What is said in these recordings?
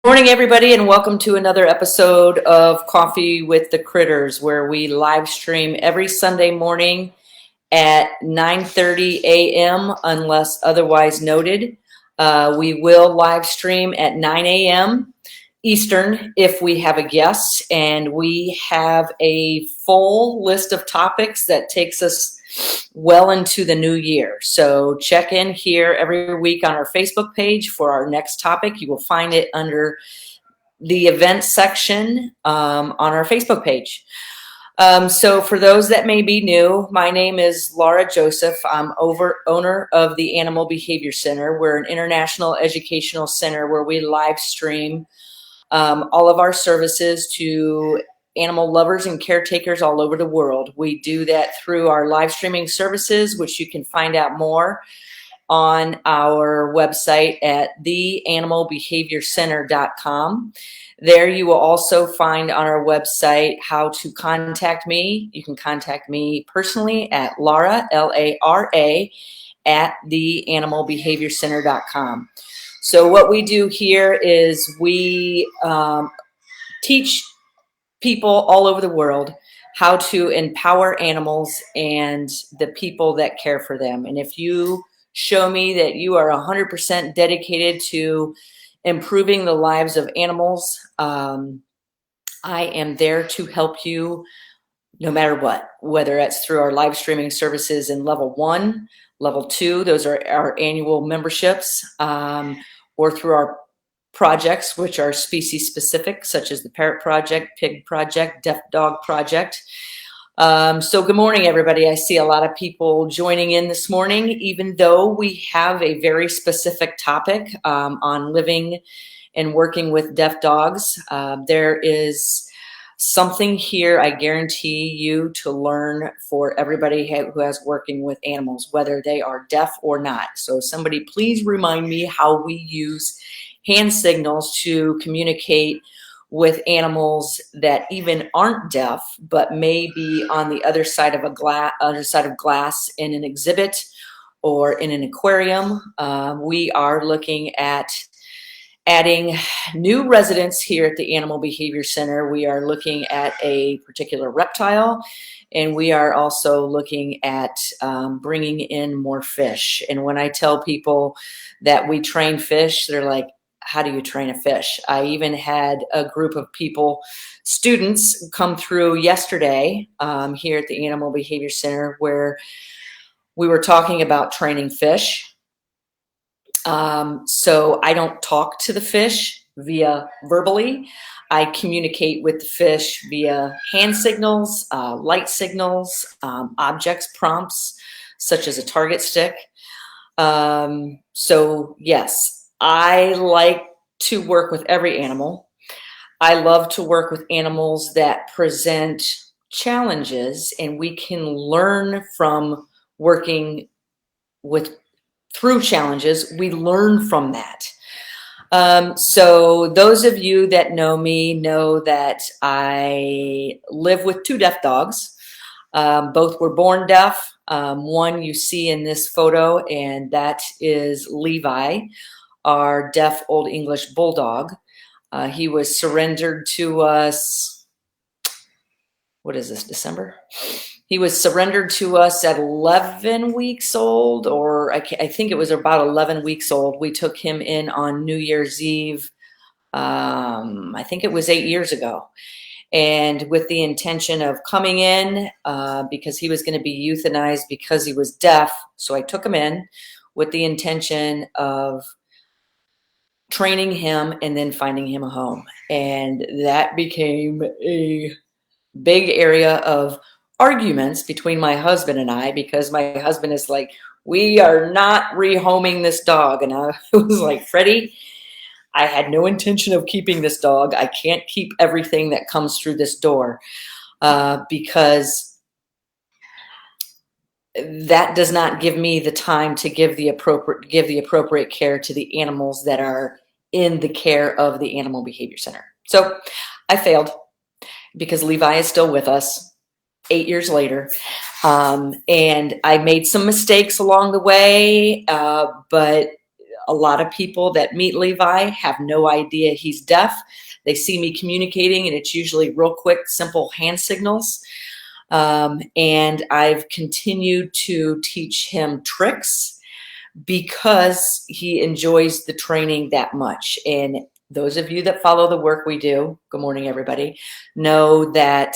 Morning, everybody, and welcome to another episode of Coffee with the Critters, where we live stream every Sunday morning at 9:30 a.m. unless otherwise noted. We will live stream at 9 a.m. Eastern if we have a guest, and we have a full list of topics that takes us well into the new year. So check in here every week on our Facebook page for our next topic. You will find it under the events section on our Facebook page. So for those that may be new, my name is Lara Joseph. I'm owner of the Animal Behavior Center. We're an international educational center where we live stream all of our services to animal lovers and caretakers all over the world. We do that through our live streaming services, which you can find out more on our website at theanimalbehaviorcenter.com. There you will also find on our website how to contact me. You can contact me personally at Lara, Lara, at theanimalbehaviorcenter.com. So what we do here is we teach people all over the world how to empower animals and the people that care for them. And if you show me that you are 100% dedicated to improving the lives of animals, I am there to help you no matter what, whether it's through our live streaming services in level 1, level 2, those are our annual memberships, or through our projects, which are species specific, such as the Parrot Project, Pig Project, Deaf Dog Project. So good morning, everybody. I see a lot of people joining in this morning, even though we have a very specific topic on living and working with deaf dogs. There is something here, I guarantee you, to learn for everybody who has working with animals, whether they are deaf or not. So somebody please remind me how we use hand signals to communicate with animals that even aren't deaf, but may be on the other side of glass in an exhibit or in an aquarium. We are looking at adding new residents here at the Animal Behavior Center. We are looking at a particular reptile, and we are also looking at bringing in more fish. And when I tell people that we train fish, they're like, how do you train a fish? I even had a group of people, students, come through yesterday here at the Animal Behavior Center where we were talking about training fish. So I don't talk to the fish via verbally. I communicate with the fish via hand signals, light signals, objects, prompts, such as a target stick. So yes, I like to work with every animal. I love to work with animals that present challenges, and we can learn from working with through challenges. We learn from that. So those of you that know me know that I live with 2 deaf dogs. Both were born deaf. One you see in this photo, and that is Levi, our deaf Old English Bulldog. He was surrendered to us, what is this, December? He was surrendered to us at 11 weeks old, or I think it was about 11 weeks old. We took him in on New Year's Eve. I think it was 8 years ago. And with the intention of coming in because he was going to be euthanized because he was deaf. So I took him in with the intention of training him and then finding him a home. And that became a big area of arguments between my husband and I, because my husband is like, we are not rehoming this dog. And I was like, Freddie, I had no intention of keeping this dog. I can't keep everything that comes through this door because that does not give me the time to give the appropriate care to the animals that are in the care of the Animal Behavior Center. So I failed because Levi is still with us 8 years later. And I made some mistakes along the way, but A lot of people that meet Levi have no idea he's deaf. They see me communicating, and it's usually real quick, simple hand signals. And I've continued to teach him tricks because he enjoys the training that much. And those of you that follow the work we do, good morning, everybody, know that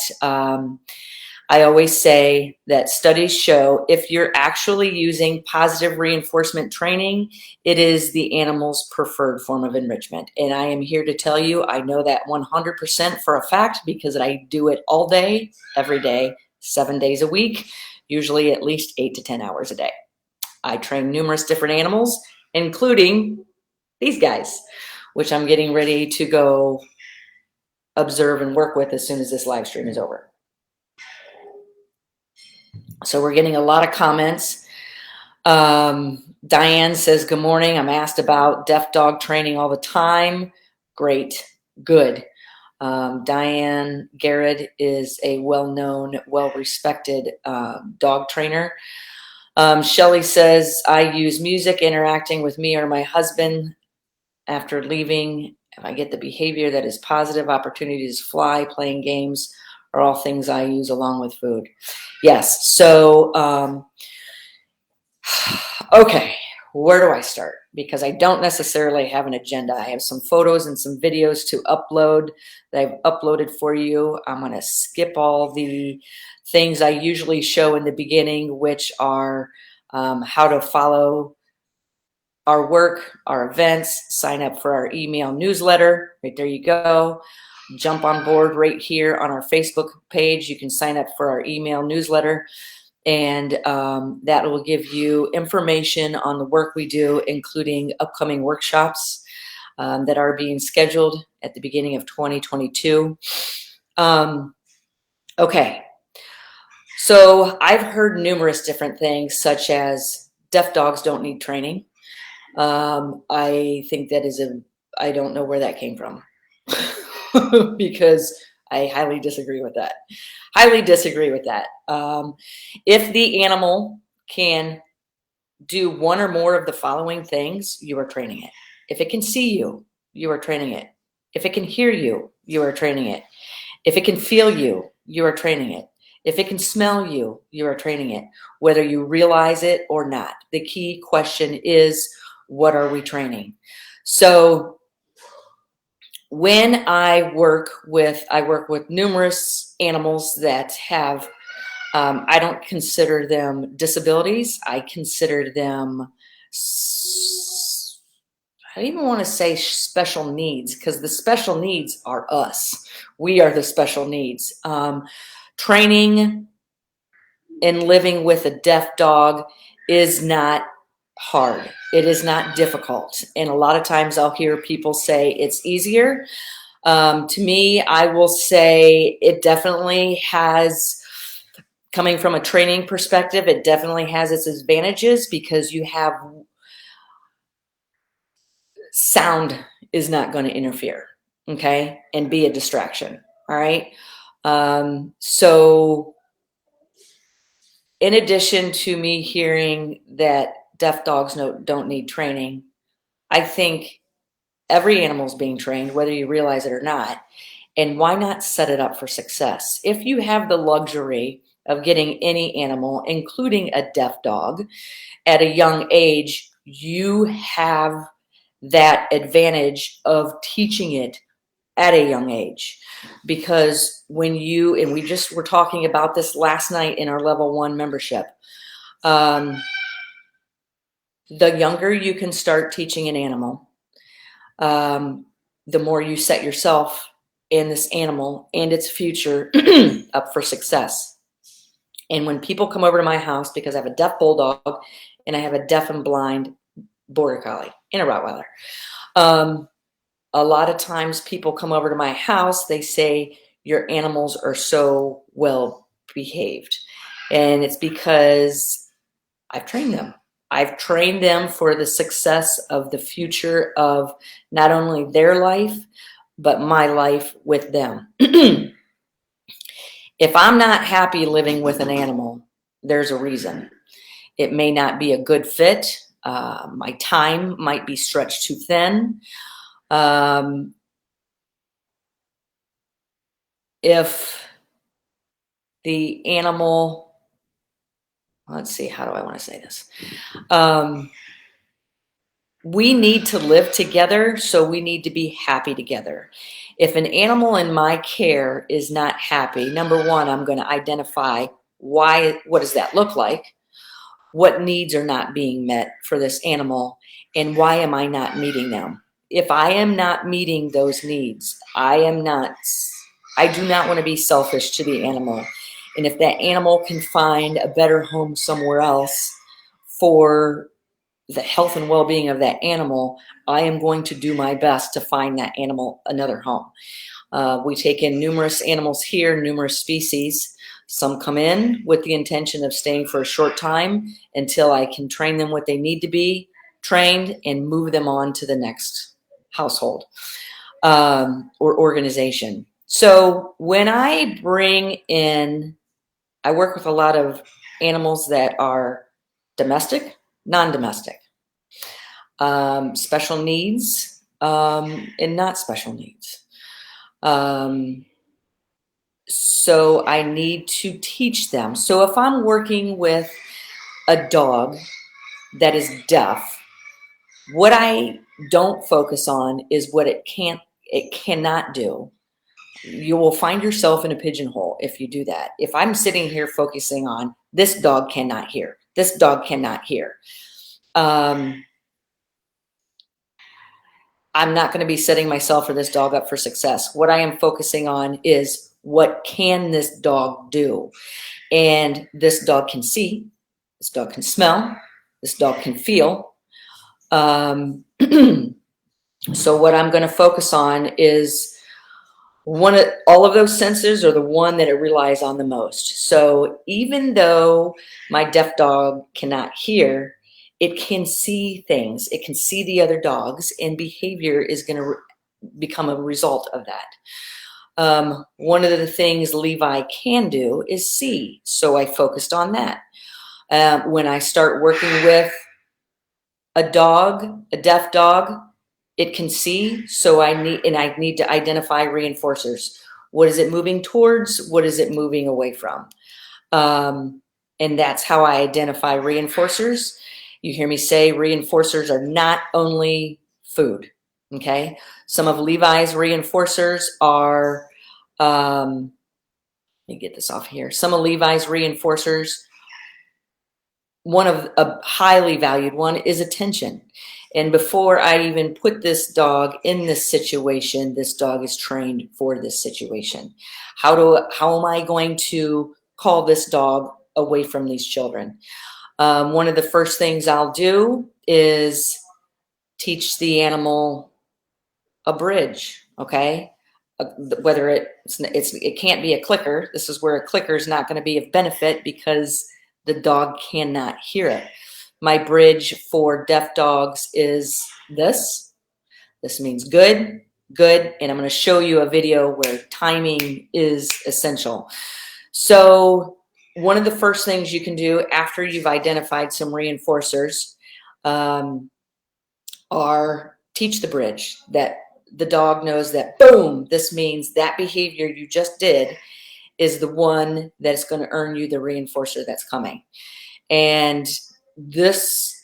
I always say that studies show if you're actually using positive reinforcement training, it is the animal's preferred form of enrichment. And I am here to tell you, I know that 100% for a fact because I do it all day, every day, 7 days a week, usually at least 8 to 10 hours a day. I train numerous different animals, including these guys, which I'm getting ready to go observe and work with as soon as this live stream is over. So we're getting a lot of comments. Diane says, good morning. I'm asked about deaf dog training all the time. Great. Good. Diane Garrett is a well-known, well-respected dog trainer. Shelly says, I use music interacting with me or my husband after leaving. If I get the behavior that is positive, opportunities to fly, playing games are all things I use along with food. Yes. So, okay, where do I start? Because I don't necessarily have an agenda. I have some photos and some videos to upload that I've uploaded for you. I'm going to skip all the things I usually show in the beginning, which are how to follow our work, our events, sign up for our email newsletter. Right there you go. Jump on board right here on our Facebook page. You can sign up for our email newsletter, and that will give you information on the work we do, including upcoming workshops that are being scheduled at the beginning of 2022. Okay. So I've heard numerous different things, such as deaf dogs don't need training. I think that is I don't know where that came from because I highly disagree with that. Highly disagree with that. If the animal can do one or more of the following things, you are training it. If it can see you, you are training it. If it can hear you, you are training it. If it can feel you, you are training it. If it can smell you, you are training it, whether you realize it or not. The key question is, what are we training? So when I work with numerous animals that have, I don't consider them disabilities. I consider them, I don't even want to say special needs, because the special needs are us. We are the special needs. Training and living with a deaf dog is not hard. It is not difficult. And a lot of times I'll hear people say it's easier. To me, I will say it definitely has, coming from a training perspective, it definitely has its advantages because you have sound is not going to interfere, okay, and be a distraction. All right. So in addition to me hearing that deaf dogs don't need training, I think every animal is being trained, whether you realize it or not. And why not set it up for success? If you have the luxury of getting any animal, including a deaf dog, at a young age, you have that advantage of teaching it at a young age. Because when you, and we just were talking about this last night in our level 1 membership, the younger you can start teaching an animal, the more you set yourself and this animal and its future up for success. And when people come over to my house, because I have a deaf bulldog and I have a deaf and blind border collie and a Rottweiler, a lot of times people come over to my house, they say, your animals are so well behaved. And it's because I've trained them. I've trained them for the success of the future of not only their life, but my life with them. If I'm not happy living with an animal, there's a reason. It may not be a good fit. My time might be stretched too thin. If the animal, let's see, how do I want to say this? We need to live together, so we need to be happy together. If an animal in my care is not happy, number one, I'm going to identify why, what does that look like? What needs are not being met for this animal, and why am I not meeting them? If I am not meeting those needs, I do not want to be selfish to the animal. And if that animal can find a better home somewhere else for the health and well-being of that animal, I am going to do my best to find that animal another home. We take in numerous animals here, numerous species. Some come in with the intention of staying for a short time until I can train them what they need to be trained and move them on to the next household or organization. So when I bring in, I work with a lot of animals that are domestic, non-domestic, special needs, and not special needs. So I need to teach them. So if I'm working with a dog that is deaf, what I don't focus on is what it cannot do. You will find yourself in a pigeonhole if you do that. If I'm sitting here focusing on this dog cannot hear, this dog cannot hear, I'm not going to be setting myself or this dog up for success. What I am focusing on is what can this dog do? And this dog can see, this dog can smell, this dog can feel. So what I'm going to focus on is all of those senses are the one that it relies on the most. So even though my deaf dog cannot hear, it can see things. It can see the other dogs, and behavior is going to become a result of that. One of the things Levi can do is see. So I focused on that. When I start working with a dog, a deaf dog, it can see. So I need to identify reinforcers. What is it moving towards? What is it moving away from? And that's how I identify reinforcers. You hear me say reinforcers are not only food. Okay. Some of Levi's reinforcers are, let me get this off here. Some of Levi's reinforcers, one of a highly valued one is attention. And before I even put this dog in this situation, this dog is trained for this situation. How am I going to call this dog away from these children? One of the first things I'll do is teach the animal a bridge, okay? Whether it can't be a clicker. This is where a clicker is not going to be of benefit because the dog cannot hear it. My bridge for deaf dogs is this. This means good, good, and I'm going to show you a video where timing is essential. So one of the first things you can do after you've identified some reinforcers are teach the bridge, that the dog knows that, boom, this means that behavior you just did is the one that's going to earn you the reinforcer that's coming. And this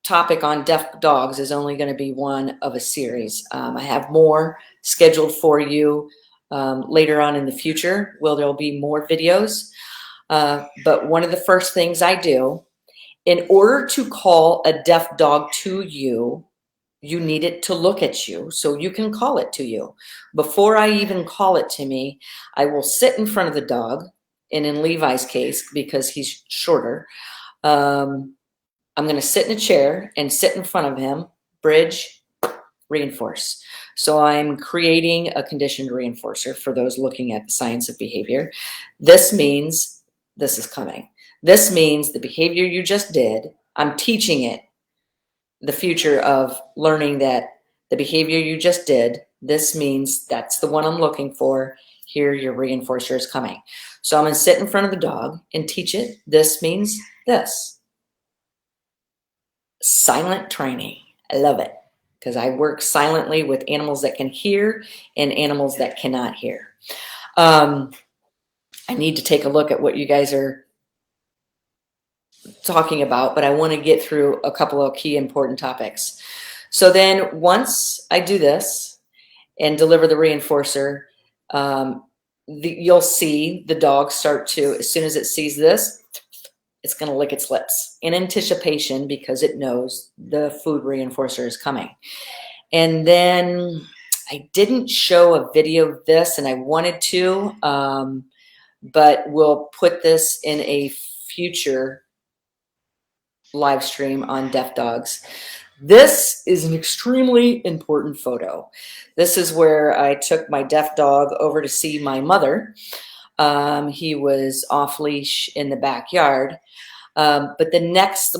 topic on deaf dogs is only going to be one of a series. I have more scheduled for you later on in the future. There'll be more videos. But one of the first things I do, in order to call a deaf dog to you, you need it to look at you so you can call it to you. Before I even call it to me, I will sit in front of the dog. And in Levi's case, because he's shorter, I'm going to sit in a chair and sit in front of him, bridge, reinforce. So I'm creating a conditioned reinforcer for those looking at the science of behavior. This means this is coming. This means the behavior you just did, I'm teaching it the future of learning that the behavior you just did, this means that's the one I'm looking for. Here, your reinforcer is coming. So I'm going to sit in front of the dog and teach it. This means this. Silent training. I love it because I work silently with animals that can hear and animals that cannot hear. I need to take a look at what you guys are talking about, but I want to get through a couple of key important topics. So then once I do this and deliver the reinforcer, you'll see the dog start to, as soon as it sees this, it's going to lick its lips in anticipation because it knows the food reinforcer is coming. And then I didn't show a video of this, and I wanted to, but we'll put this in a future live stream on deaf dogs. This is an extremely important photo. This is where I took my deaf dog over to see my mother. He was off leash in the backyard. But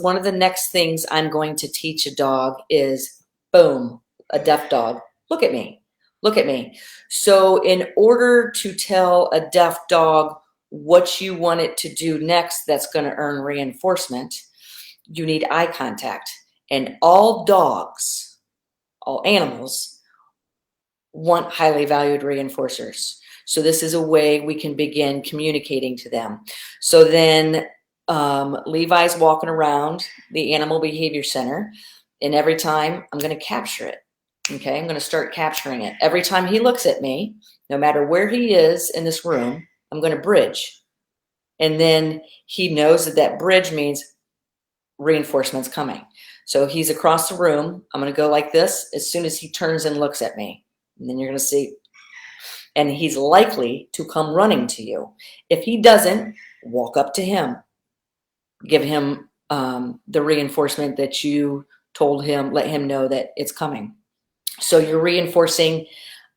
one of the next things I'm going to teach a dog is, boom, a deaf dog. Look at me. Look at me. So in order to tell a deaf dog what you want it to do next that's going to earn reinforcement, you need eye contact. And all dogs, all animals, want highly valued reinforcers. So this is a way we can begin communicating to them. So then Levi's walking around the Animal Behavior Center, and every time I'm going to capture it. Okay, I'm going to start capturing it. Every time he looks at me, no matter where he is in this room, I'm going to bridge. And then he knows that that bridge means reinforcement's coming. So he's across the room. I'm going to go like this as soon as he turns and looks at me. And then you're going to see, and he's likely to come running to you. If he doesn't, walk up to him. Give him the reinforcement that you told him, let him know that it's coming. So you're reinforcing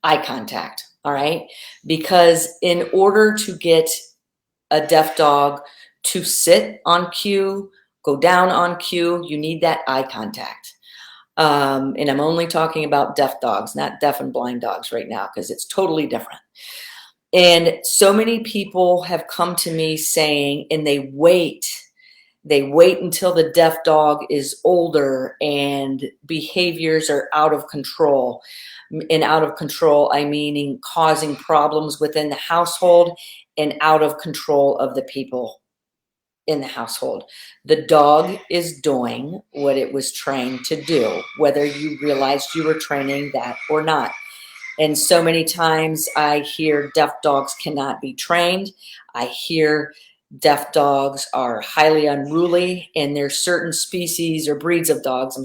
eye contact, all right? Because in order to get a deaf dog to sit on cue, go down on cue, you need that eye contact. And I'm only talking about deaf dogs, not deaf and blind dogs right now, because it's totally different. And so many people have come to me saying, and they wait until the deaf dog is older and behaviors are out of control. And out of control, I mean causing problems within the household and out of control of the people in the household. The dog is doing what it was trained to do, whether you realized you were training that or not. And so many times I hear deaf dogs cannot be trained. I hear deaf dogs are highly unruly, and there's certain species or breeds of dogs,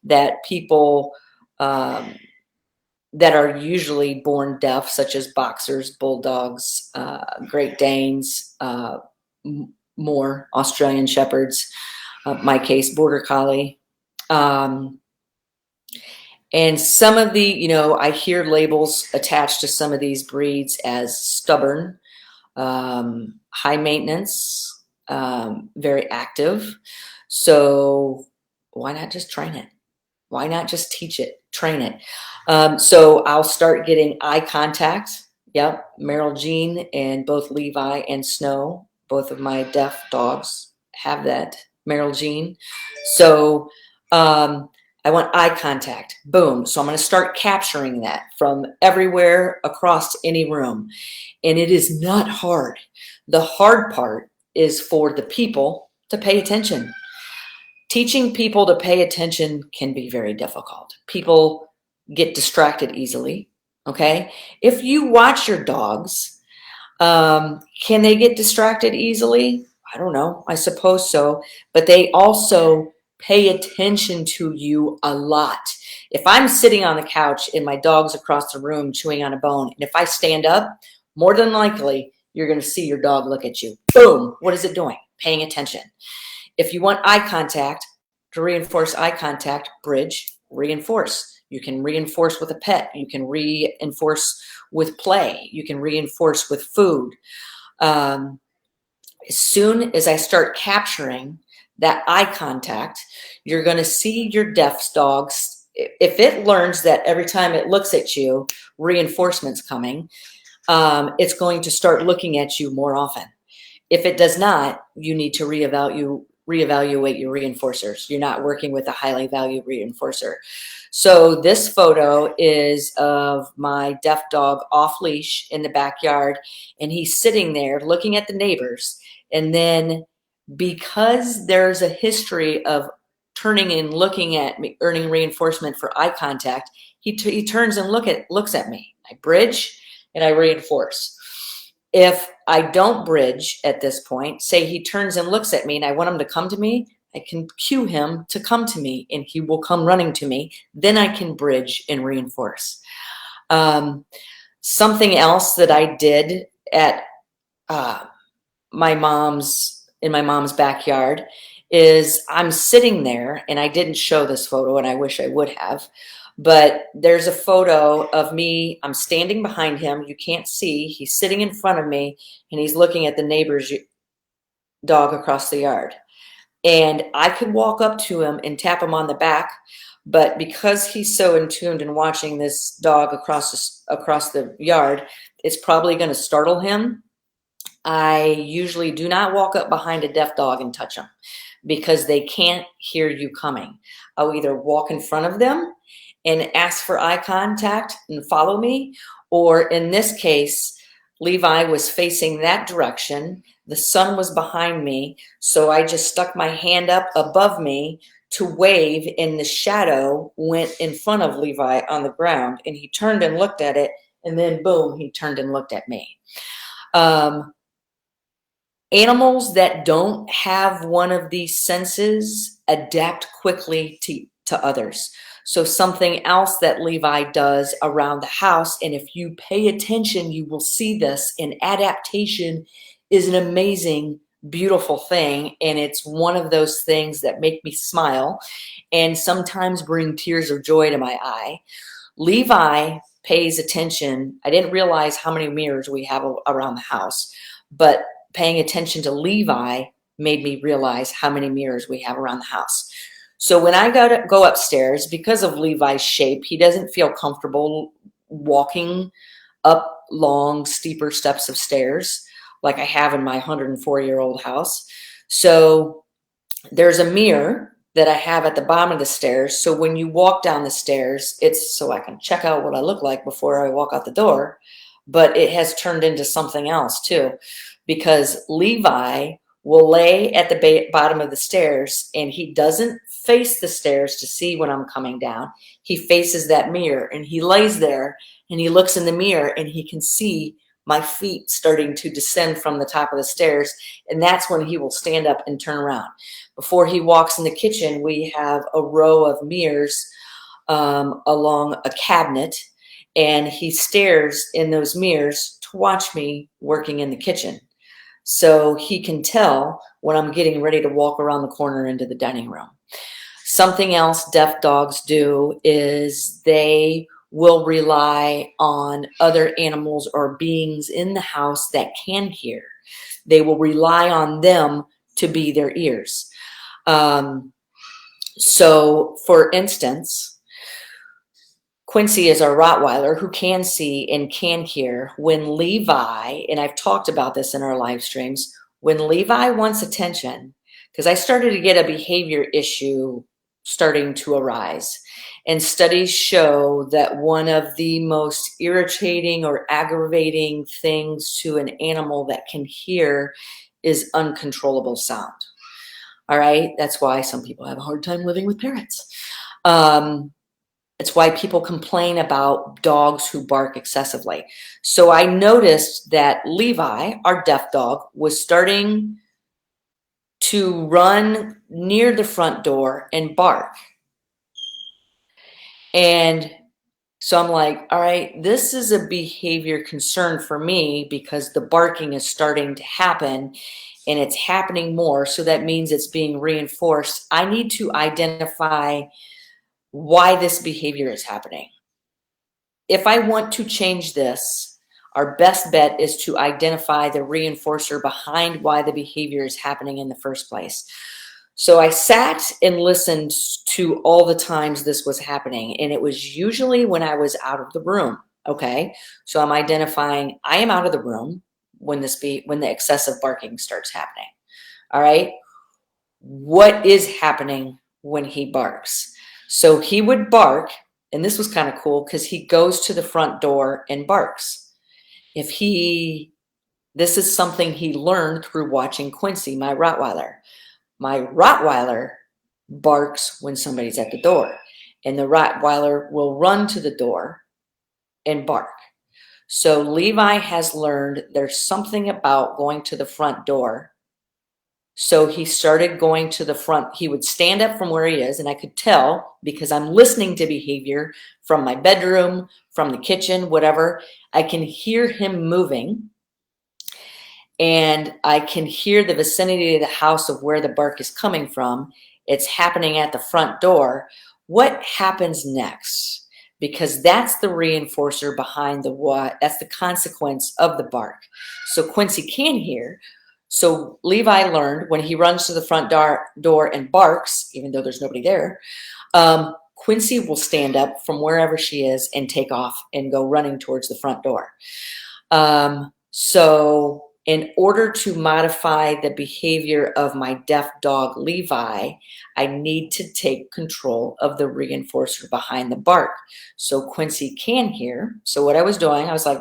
that people that are usually born deaf, such as boxers, bulldogs, Great Danes, more Australian Shepherds, my case, Border Collie. And some of the, I hear labels attached to some of these breeds as stubborn, high maintenance, very active. So why not just train it? Why not just teach it, train it? So I'll start getting eye contact. Yep, Meryl Jean and both Levi and Snow, both of my deaf dogs have that, Meryl Jean. So I want eye contact. Boom. So I'm going to start capturing that from everywhere across any room. And it is not hard. The hard part is for the people to pay attention. Teaching people to pay attention can be very difficult. People get distracted easily, okay? If you watch your dogs, can they get distracted easily? I don't know. I suppose so. But they also pay attention to you a lot. If I'm sitting on the couch and my dog's across the room chewing on a bone, and if I stand up, more than likely, you're going to see your dog look at you. Boom. What is it doing? Paying attention. If you want eye contact, to reinforce eye contact, bridge, reinforce. You can reinforce with a pet. You can reinforce with play. You can reinforce with food. As soon as I start capturing that eye contact, you're going to see your deaf dogs. If it learns that every time it looks at you, reinforcement's coming, it's going to start looking at you more often. If it does not, you need to reevaluate reevaluate your reinforcers. You're not working with a highly valued reinforcer. So this photo is of my deaf dog off leash in the backyard, and he's sitting there looking at the neighbors. And then because there's a history of turning and looking at me, earning reinforcement for eye contact, he turns and looks at me. I bridge and I reinforce. If I don't bridge at this point, say he turns and looks at me and I want him to come to me, I can cue him to come to me and he will come running to me. Then I can bridge and reinforce. Something else that I did at in my mom's backyard is I'm sitting there, and I didn't show this photo and I wish I would have, but there's a photo of me. I'm standing behind him. You can't see. He's sitting in front of me and he's looking at the neighbor's dog across the yard. And I could walk up to him and tap him on the back, but because he's so in tuned and watching this dog across the yard, it's probably going to startle him. I usually do not walk up behind a deaf dog and touch them because they can't hear you coming. I'll either walk in front of them and ask for eye contact and follow me, or in this case, Levi was facing that direction. The sun was behind me, so I just stuck my hand up above me to wave, and the shadow went in front of Levi on the ground, and he turned and looked at it, and then boom, he turned and looked at me. Animals that don't have one of these senses adapt quickly to others. So something else that Levi does around the house, and if you pay attention, you will see this, and adaptation is an amazing, beautiful thing. And it's one of those things that make me smile and sometimes bring tears of joy to my eye. Levi pays attention. I didn't realize how many mirrors we have around the house, but paying attention to Levi made me realize how many mirrors we have around the house. So when I go upstairs, because of Levi's shape, he doesn't feel comfortable walking up long, steeper steps of stairs like I have in my 104-year-old house. So there's a mirror that I have at the bottom of the stairs. So when you walk down the stairs, it's so I can check out what I look like before I walk out the door. But it has turned into something else too, because Levi will lay at the bottom of the stairs, and he doesn't face the stairs to see when I'm coming down. He faces that mirror, and he lays there and he looks in the mirror, and he can see my feet starting to descend from the top of the stairs. And that's when he will stand up and turn around. Before he walks in the kitchen, we have a row of mirrors along a cabinet, and he stares in those mirrors to watch me working in the kitchen. So he can tell when I'm getting ready to walk around the corner into the dining room. Something else deaf dogs do is they will rely on other animals or beings in the house that can hear. They will rely on them to be their ears. So for instance, Quincy is our Rottweiler who can see and can hear. When Levi, and I've talked about this in our live streams, when Levi wants attention, because I started to get a behavior issue starting to arise, and studies show that one of the most irritating or aggravating things to an animal that can hear is uncontrollable sound. All right, that's why some people have a hard time living with parrots. It's why people complain about dogs who bark excessively. So I noticed that Levi, our deaf dog, was starting to run near the front door and bark. And so I'm like, all right, this is a behavior concern for me because the barking is starting to happen and it's happening more. So that means it's being reinforced. I need to identify why this behavior is happening. If I want to change this, our best bet is to identify the reinforcer behind why the behavior is happening in the first place. So I sat and listened to all the times this was happening, and it was usually when I was out of the room. Okay, so I'm identifying I am out of the room when the excessive barking starts happening. All right. what is happening when he barks. So he would bark, and this was kind of cool because he goes to the front door and barks. This is something he learned through watching Quincy, my Rottweiler. My Rottweiler barks when somebody's at the door, and the Rottweiler will run to the door and bark. So Levi has learned there's something about going to the front door. So he started going to the front. He would stand up from where he is, and I could tell because I'm listening to behavior from my bedroom, from the kitchen, whatever. I can hear him moving, and I can hear the vicinity of the house of where the bark is coming from. It's happening at the front door. What happens next? Because that's the reinforcer behind the what. That's the consequence of the bark. So Quincy can hear. So Levi learned when he runs to the front door and barks, even though there's nobody there, Quincy will stand up from wherever she is and take off and go running towards the front door. So in order to modify the behavior of my deaf dog, Levi, I need to take control of the reinforcer behind the bark. So Quincy can hear. So what I was doing, I was like,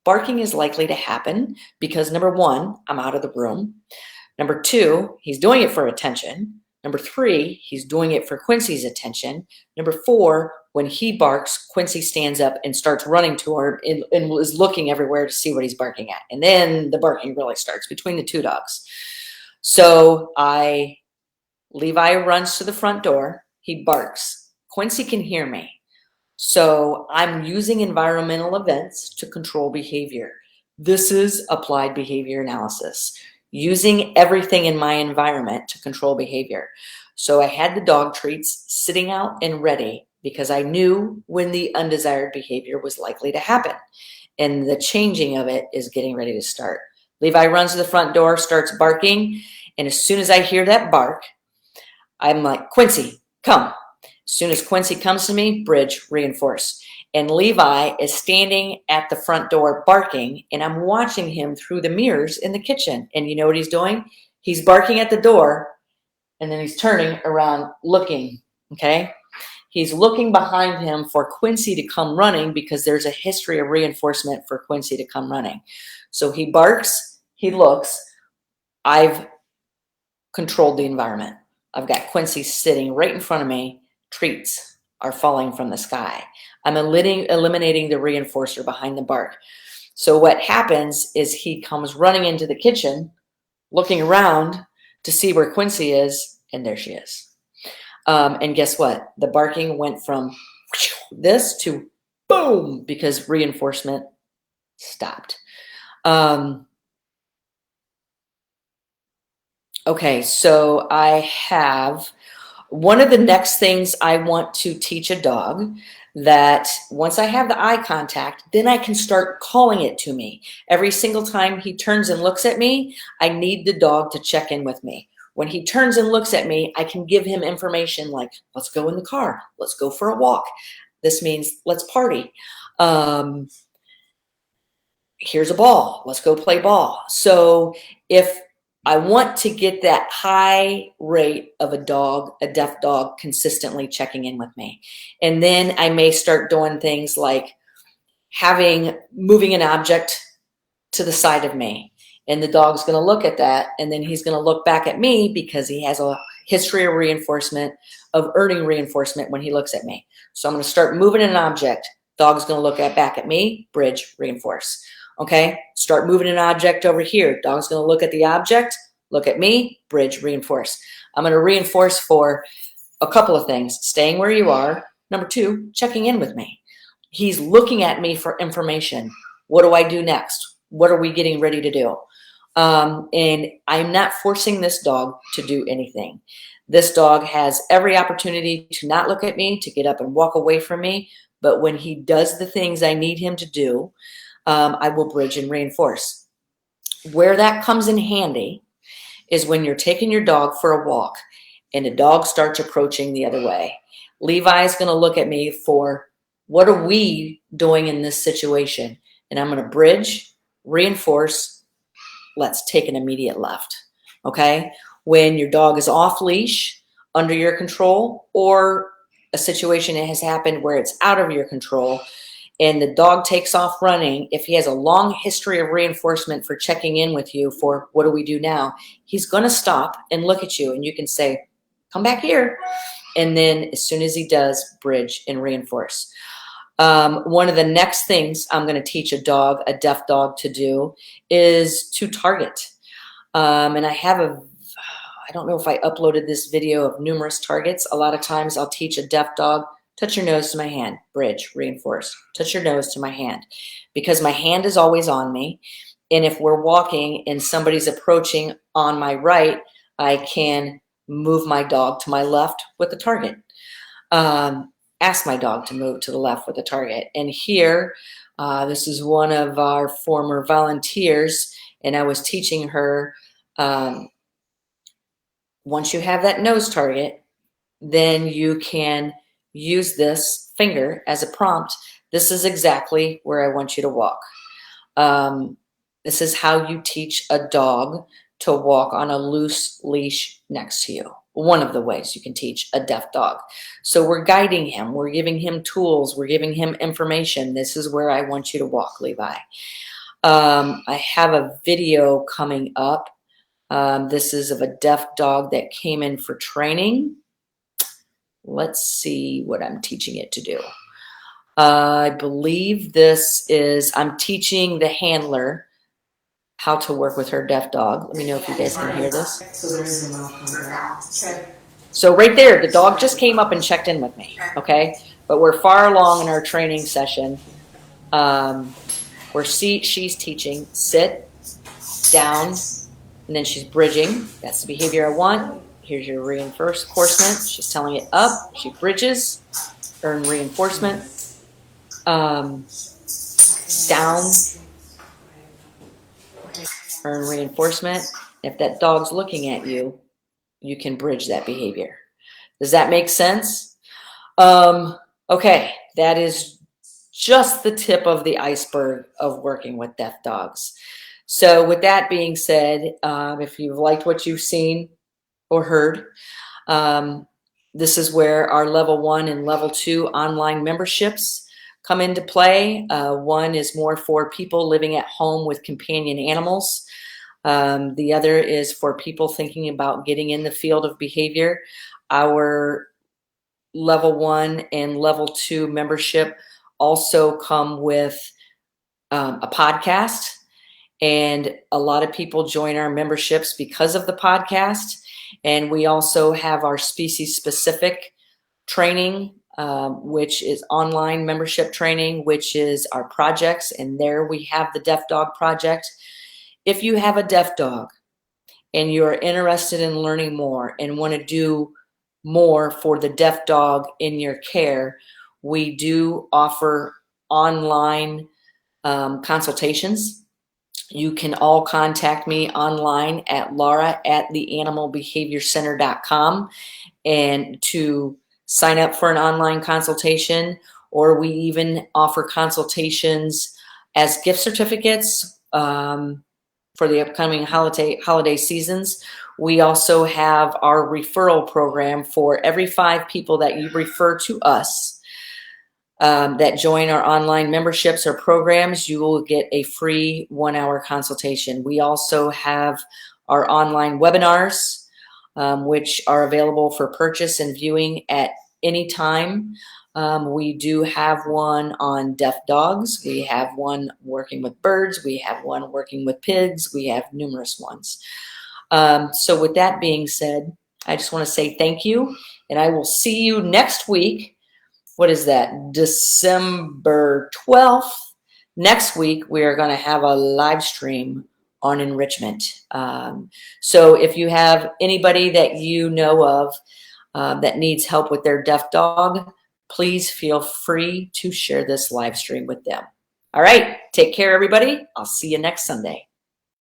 barking is likely to happen because number one, I'm out of the room. Number two, he's doing it for attention. Number three, he's doing it for Quincy's attention. Number four, when he barks, Quincy stands up and starts running to her and is looking everywhere to see what he's barking at. And then the barking really starts between the two dogs. So Levi runs to the front door. He barks. Quincy can hear me. So I'm using environmental events to control behavior. This is applied behavior analysis, using everything in my environment to control behavior. So I had the dog treats sitting out and ready because I knew when the undesired behavior was likely to happen. And the changing of it is getting ready to start. Levi runs to the front door, starts barking. And as soon as I hear that bark, I'm like, Quincy, come. As soon as Quincy comes to me, bridge, reinforce. And Levi is standing at the front door barking, and I'm watching him through the mirrors in the kitchen. And you know what he's doing? He's barking at the door, and then he's turning around looking, okay? He's looking behind him for Quincy to come running because there's a history of reinforcement for Quincy to come running. So he barks, he looks. I've controlled the environment. I've got Quincy sitting right in front of me. Treats are falling from the sky. I'm eliminating the reinforcer behind the bark. So what happens is he comes running into the kitchen, looking around to see where Quincy is, and there she is. And guess what? The barking went from this to boom because reinforcement stopped. Okay, so I have one of the next things I want to teach a dog that once I have the eye contact, then I can start calling it to me. Every single time he turns and looks at me, I need the dog to check in with me. When he turns and looks at me, I can give him information like, let's go in the car. Let's go for a walk. This means let's party. Here's a ball. Let's go play ball. So if I want to get that high rate of a deaf dog, consistently checking in with me. And then I may start doing things like moving an object to the side of me. And the dog's going to look at that, and then he's going to look back at me because he has a history of reinforcement, of earning reinforcement when he looks at me. So I'm going to start moving an object. Dog's going to look back at me, bridge, reinforce. Okay, start moving an object over here. Dog's going to look at the object, look at me, bridge, reinforce. I'm going to reinforce for a couple of things. Staying where you are. Number two, checking in with me. He's looking at me for information. What do I do next? What are we getting ready to do? And I'm not forcing this dog to do anything. This dog has every opportunity to not look at me, to get up and walk away from me. But when he does the things I need him to do, I will bridge and reinforce. Where that comes in handy is when you're taking your dog for a walk and the dog starts approaching the other way. Levi's going to look at me for, what are we doing in this situation? And I'm going to bridge, reinforce, let's take an immediate left. Okay? when your dog is off leash, under your control, or a situation that has happened where it's out of your control and the dog takes off running. If he has a long history of reinforcement for checking in with you for what do we do now, he's going to stop and look at you, and you can say, come back here. And then as soon as he does, bridge and reinforce. One of the next things I'm going to teach a deaf dog, to do is to target. And I don't know if I uploaded this video of numerous targets. A lot of times I'll teach a deaf dog, touch your nose to my hand, bridge, reinforce, touch your nose to my hand, because my hand is always on me. And if we're walking and somebody's approaching on my right, I can move my dog to my left with the target. Ask my dog to move to the left with the target. And here, this is one of our former volunteers, and I was teaching her, once you have that nose target, then you can use this finger as a prompt. This is exactly where I want you to walk. This is how you teach a dog to walk on a loose leash next to you. One of the ways you can teach a deaf dog. So we're guiding him. We're giving him tools. We're giving him information. This is where I want you to walk, Levi. I have a video coming up. This is of a deaf dog that came in for training. Let's see what I'm teaching it to do. I believe this is, I'm teaching the handler how to work with her deaf dog. Let me know if you guys can hear this. So right there, the dog just came up and checked in with me, okay? But we're far along in our training session where she's teaching sit, down, and then she's bridging. That's the behavior I want. Here's your reinforcement. She's telling it up. She bridges, earn reinforcement. Down, earn reinforcement. If that dog's looking at you, you can bridge that behavior. Does that make sense? Okay, that is just the tip of the iceberg of working with deaf dogs. So with that being said, if you've liked what you've seen or heard, this is where our level 1 and level 2 online memberships come into play. One is more for people living at home with companion animals. The other is for people thinking about getting in the field of behavior. Our level 1 and level 2 membership also come with a podcast. And a lot of people join our memberships because of the podcast. And we also have our species-specific training, which is online membership training, which is our projects. And there we have the Deaf Dog Project. If you have a deaf dog and you're interested in learning more and want to do more for the deaf dog in your care, we do offer online consultations. You can all contact me online at lara@theanimalbehaviorcenter.com and to sign up for an online consultation, or we even offer consultations as gift certificates for the upcoming holiday seasons. We also have our referral program for every 5 people that you refer to us that join our online memberships or programs, you will get a free 1-hour consultation. We also have our online webinars, which are available for purchase and viewing at any time. We do have one on deaf dogs. We have one working with birds. We have one working with pigs. We have numerous ones. So with that being said, I just want to say thank you, and I will see you next week. What is that? December 12th. Next week, we are going to have a live stream on enrichment. So if you have anybody that you know of that needs help with their deaf dog, please feel free to share this live stream with them. All right. Take care, everybody. I'll see you next Sunday.